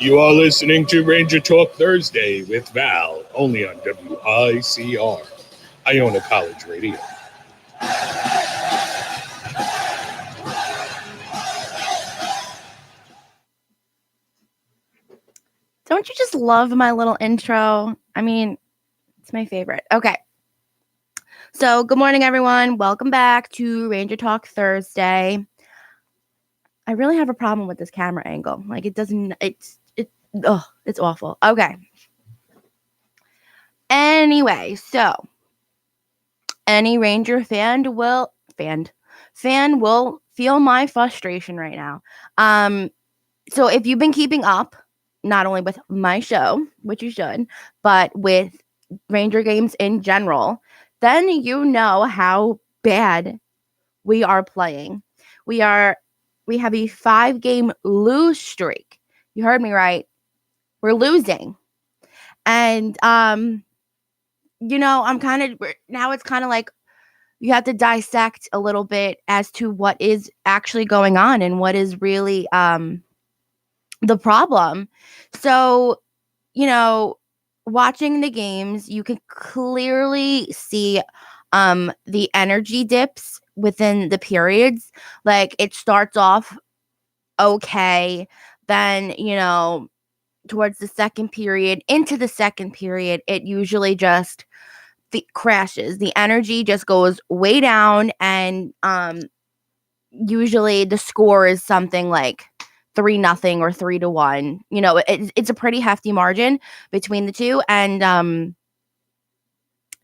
You are listening to Ranger Talk Thursday with Val, only on WICR, Iona College Radio. Don't you just love my little intro? I mean, it's my favorite. Okay. So, good morning, everyone. Welcome back to Ranger Talk Thursday. I really have a problem with this camera angle. Like, it's awful. Okay. Anyway, so any Ranger fan will feel my frustration right now. So if you've been keeping up, not only with my show, which you should, but with Ranger games in general, then you know how bad we are playing. We have a 5-game lose streak. You heard me right. We're losing. And I'm now it's kind of like you have to dissect a little bit as to what is actually going on and what is really the problem. So, watching the games, you can clearly see the energy dips within the periods. Like, it starts off okay, then, towards the second period, into the second period, it usually just crashes. The energy just goes way down, and usually the score is something like 3-0 or 3-1. It's a pretty hefty margin between the two. And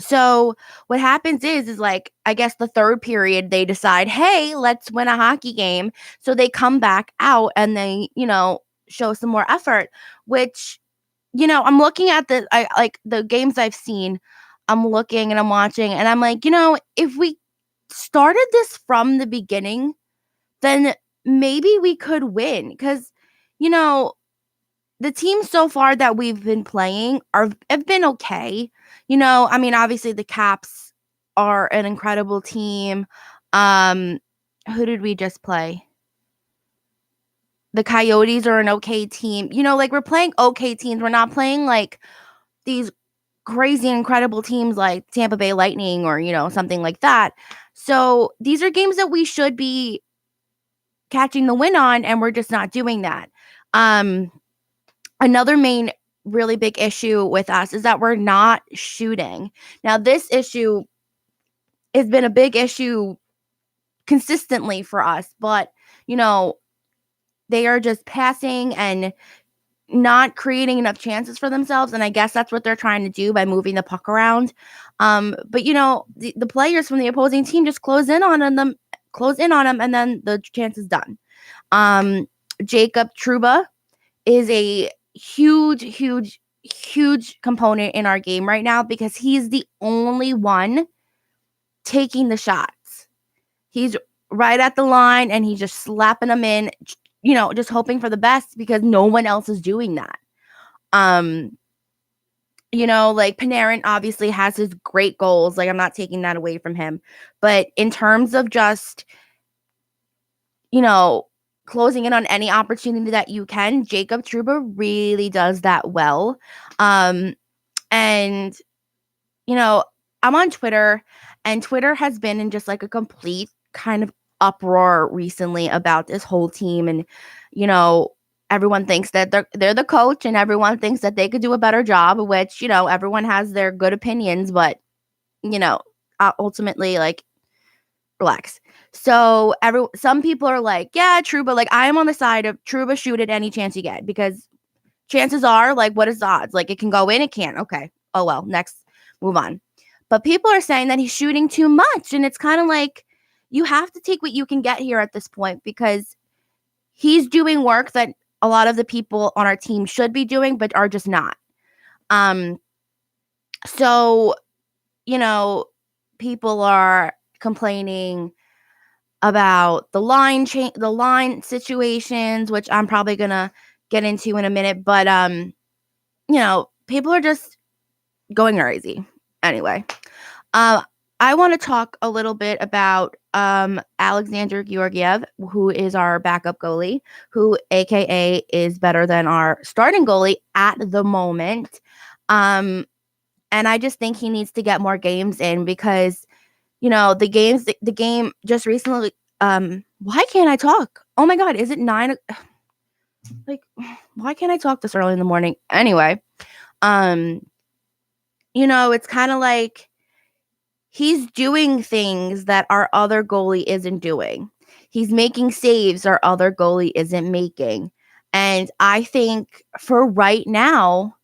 so what happens is like, I guess the third period, they decide, hey, let's win a hockey game. So they come back out and they, show some more effort, which, I'm looking at the games I've seen. I'm looking and I'm watching and I'm like, if we started this from the beginning, then maybe we could win. Because, the teams so far that we've been playing have been okay. Obviously the Caps are an incredible team. Who did we just play? The Coyotes are an okay team. Like, we're playing okay teams. We're not playing like these crazy incredible teams like Tampa Bay Lightning or something like that. So these are games that we should be catching the win on, and we're just not doing that. Another main really big issue with us is that we're not shooting. Now, this issue has been a big issue consistently for us, but they are just passing and not creating enough chances for themselves, and I guess that's what they're trying to do by moving the puck around. But the players from the opposing team just close in on them, and then the chance is done. Jacob Trouba is a huge component in our game right now because he's the only one taking the shots. He's right at the line and he's just slapping them in, just hoping for the best because no one else is doing that. Like Panarin obviously has his great goals. Like, I'm not taking that away from him. But in terms of just, closing in on any opportunity that you can, Jacob Trouba really does that well. And, I'm on Twitter, and Twitter has been in just like a complete kind of uproar recently about this whole team. And, everyone thinks that they're the coach, and everyone thinks that they could do a better job, which, everyone has their good opinions, but, ultimately, like, relax. So some people are like, yeah, Trouba, like, I am on the side of Trouba, shoot at any chance you get, because chances are, like, what is the odds? Like, it can go in, it can't. Okay. Oh, well, next, move on. But people are saying that he's shooting too much, and it's kind of like, you have to take what you can get here at this point, because he's doing work that a lot of the people on our team should be doing, but are just not. So, people are complaining about the line situations, which I'm probably gonna get into in a minute. But people are just going crazy. Anyway, I want to talk a little bit about Alexander Georgiev, who is our backup goalie, who AKA is better than our starting goalie at the moment. And I just think he needs to get more games in because, the game just recently. Why can't I talk? Oh my God, is it 9? Like, why can't I talk this early in the morning? Anyway, it's kind of like he's doing things that our other goalie isn't doing. He's making saves our other goalie isn't making. And I think for right now,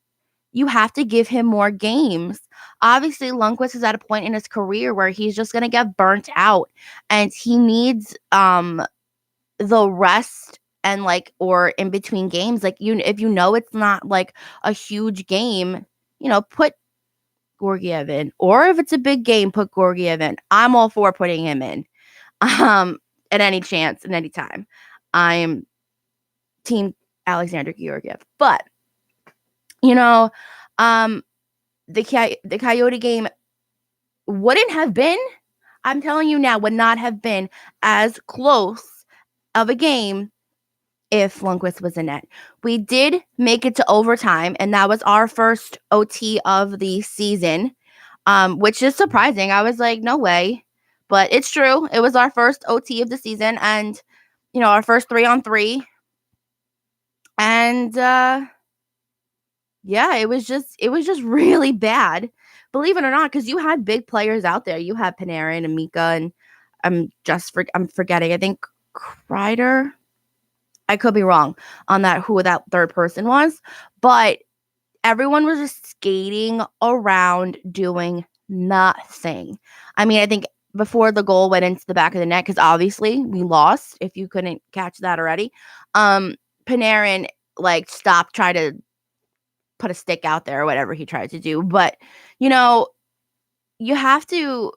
you have to give him more games. Obviously, Lundqvist is at a point in his career where he's just going to get burnt out and he needs the rest and or in between games, if it's not like a huge game, put Georgiev in, or if it's a big game, put Georgiev in. I'm all for putting him in at any chance and any time. I'm team Alexander Georgiev. But the Coyote game wouldn't have been, I'm telling you now, would not have been as close of a game if Lundqvist was in net. We did make it to overtime, and that was our first OT of the season, which is surprising. I was like, no way. But it's true. It was our first OT of the season and, our first 3-on-3. And, yeah, it was just really bad. Believe it or not, because you had big players out there. You had Panarin and Mika, and I'm forgetting. I think Kreider. I could be wrong on who that third person was, but everyone was just skating around doing nothing. I mean, I think before the goal went into the back of the net, because obviously we lost, if you couldn't catch that already, Panarin stopped trying to put a stick out there or whatever he tried to do. But, you have to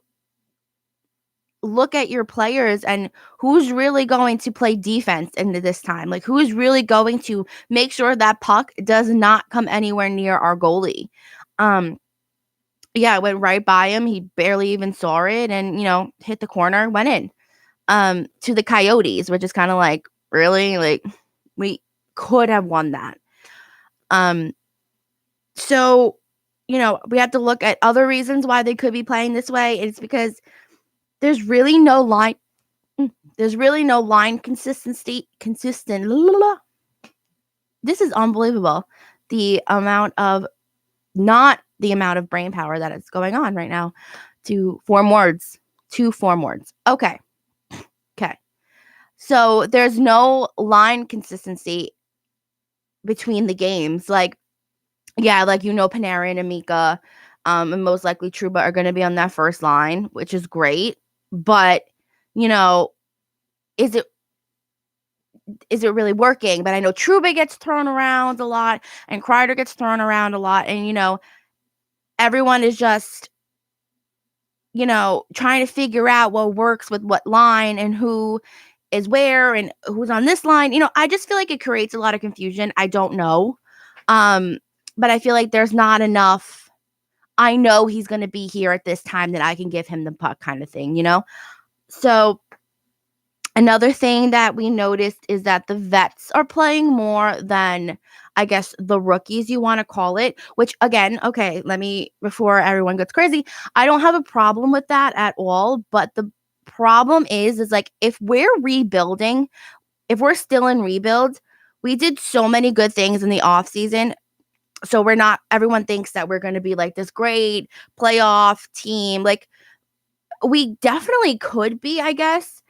look at your players and who's really going to play defense into this time. Like, who's really going to make sure that puck does not come anywhere near our goalie. Yeah, it went right by him. He barely even saw it and, hit the corner, went in. To the Coyotes, which is kind of like, really? Like, we could have won that. So, we have to look at other reasons why they could be playing this way. It's because there's really no line consistency. This is unbelievable. Not the amount of brain power that is going on right now to form words. Okay. So there's no line consistency between the games. Panarin and Mika, and most likely Trouba are going to be on that first line, which is great. But, is it really working? But I know Trouba gets thrown around a lot and Kreider gets thrown around a lot. And, everyone is just, trying to figure out what works with what line and who is where and who's on this line. I just feel like it creates a lot of confusion. I don't know. But I feel like there's not enough. I know he's going to be here at this time that I can give him the puck kind of thing, So another thing that we noticed is that the vets are playing more than, I guess, the rookies, you want to call it, which again, okay, before everyone gets crazy, I don't have a problem with that at all. But the problem is like, if we're rebuilding, if we're still in rebuild, we did so many good things in the off season. So everyone thinks that we're going to be like this great playoff team. Like, we definitely could be, I guess.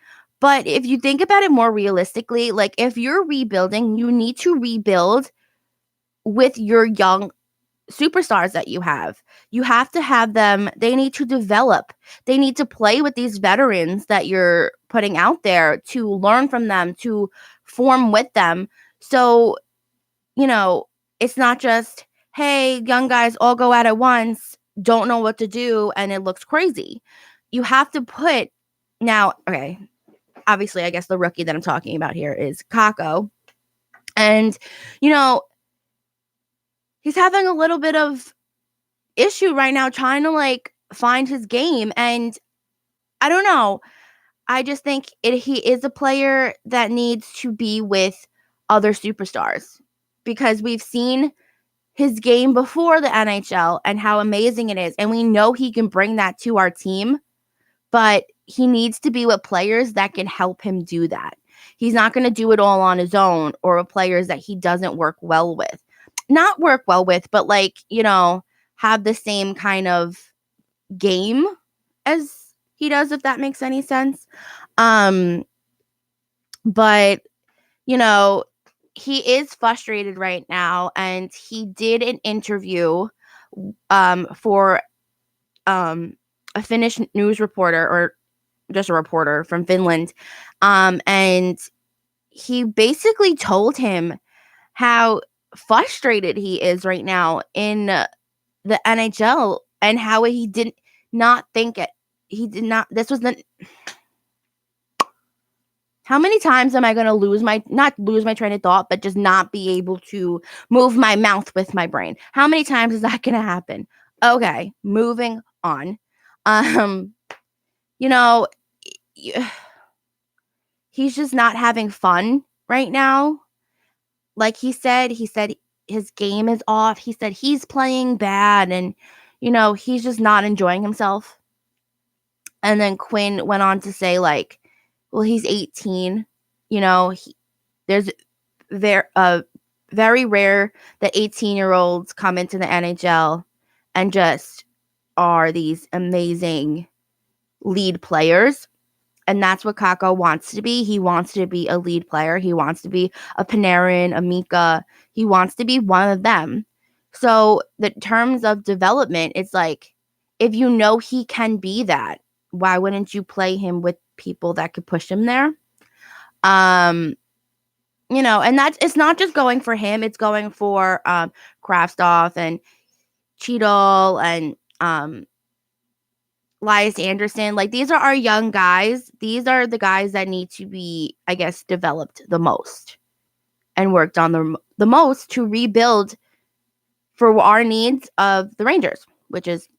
But if you think about it more realistically, like, if you're rebuilding, you need to rebuild with your young superstars that you have. You have to have them. They need to develop. They need to play with these veterans that you're putting out there, to learn from them, to form with them. So, it's not just, hey, young guys all go out at once, don't know what to do, and it looks crazy. You have to put now, okay, obviously, I guess the rookie that I'm talking about here is Kakko. And, he's having a little bit of issue right now trying to find his game. And I don't know. I just think he is a player that needs to be with other superstars, because we've seen his game before the NHL and how amazing it is. And we know he can bring that to our team, but he needs to be with players that can help him do that. He's not going to do it all on his own, or with players that he doesn't work well with. Not work well with, but like, have the same kind of game as he does, if that makes any sense. But he is frustrated right now, and he did an interview for a Finnish news reporter, or just a reporter from Finland, and he basically told him how frustrated he is right now in the NHL, and how he did not think it. He did not. This was the. How many times am I going to not lose my train of thought, but just not be able to move my mouth with my brain? How many times is that going to happen? Okay, moving on. You know, he's just not having fun right now. Like he said his game is off. He said he's playing bad, and he's just not enjoying himself. And then Quinn went on to say, like, well, he's 18. There's very rare that 18-year-olds come into the NHL and just are these amazing lead players. And that's what Kakko wants to be. He wants to be a lead player. He wants to be a Panarin, a Mika. He wants to be one of them. So the terms of development, it's like, if you know he can be that, why wouldn't you play him with people that could push him there? And it's not just going for him. It's going for Kravtsov and Cheadle and Elias Anderson. Like, these are our young guys. These are the guys that need to be, I guess, developed the most and worked on the most to rebuild for our needs of the Rangers, which is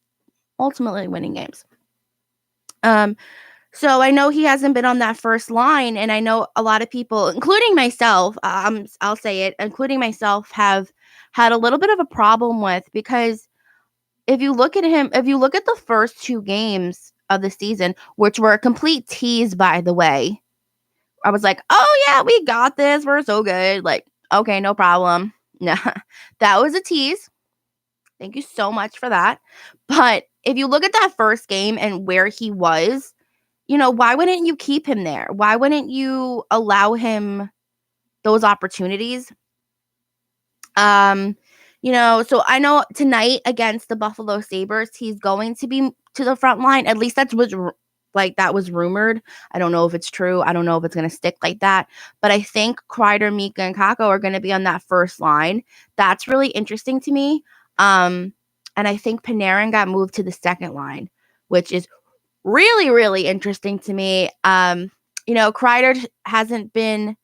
ultimately winning games. So I know he hasn't been on that first line, and I know a lot of people, including myself, I'll say it, including myself, have had a little bit of a problem with, because if you look at the first 2 games of the season, which were a complete tease, by the way, I was like, oh yeah, we got this. We're so good. Like, okay, no problem. Nah, that was a tease. Thank you so much for that. But if you look at that first game and where he was, why wouldn't you keep him there? Why wouldn't you allow him those opportunities? So I know tonight against the Buffalo Sabres, he's going to be to the front line. At least that was rumored. I don't know if it's true. I don't know if it's going to stick like that. But I think Kreider, Mika, and Kakko are going to be on that first line. That's really interesting to me. And I think Panarin got moved to the second line, which is really, really interesting to me. Kreider hasn't been,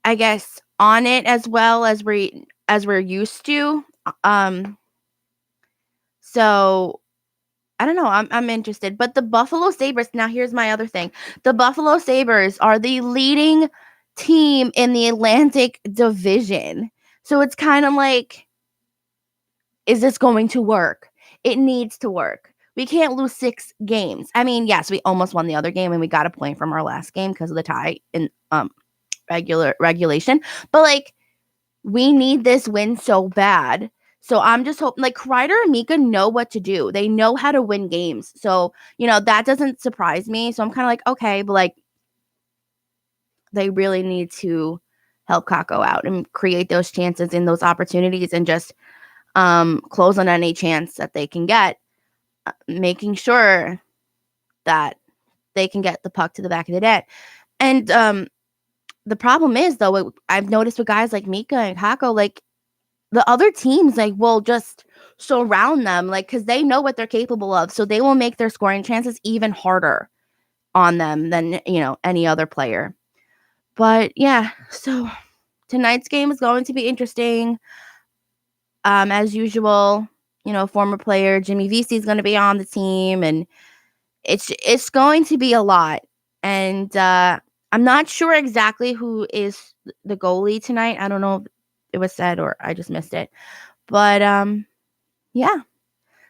I guess, on it as well as we're used to. So I don't know. I'm interested. But the Buffalo Sabres, now here's my other thing. The Buffalo Sabres are the leading team in the Atlantic Division. So it's kind of like, is this going to work? It needs to work. We can't lose 6 games. I mean, yes, we almost won the other game, and we got a point from our last game because of the tie in regulation. But like, we need this win so bad. So I'm just hoping, like, Kreider and Mika know what to do. They know how to win games. So, that doesn't surprise me. So I'm kind of like, okay, but like, they really need to help Kakko out and create those chances and those opportunities, and just close on any chance that they can get, making sure that they can get the puck to the back of the net. And the problem is, though, I've noticed with guys like Mika and Kakko, like, the other teams, like, will just surround them, like, because they know what they're capable of. So they will make their scoring chances even harder on them than, any other player. But yeah, so tonight's game is going to be interesting. As usual, former player Jimmy Vesey is going to be on the team, and it's going to be a lot. And I'm not sure exactly who is the goalie tonight. I don't know if it was said or I just missed it. But yeah.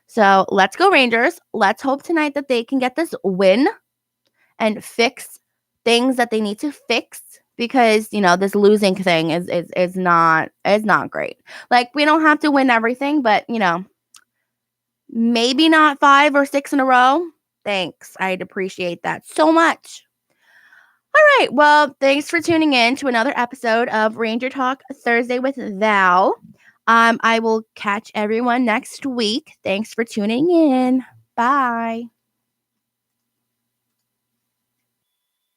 So let's go Rangers. Let's hope tonight that they can get this win and fix things that they need to fix, because this losing thing is not great. Like, we don't have to win everything, but maybe not 5 or 6 in a row. Thanks. I'd appreciate that so much. All right. Well, thanks for tuning in to another episode of Ranger Talk Thursday with Val. I will catch everyone next week. Thanks for tuning in. Bye.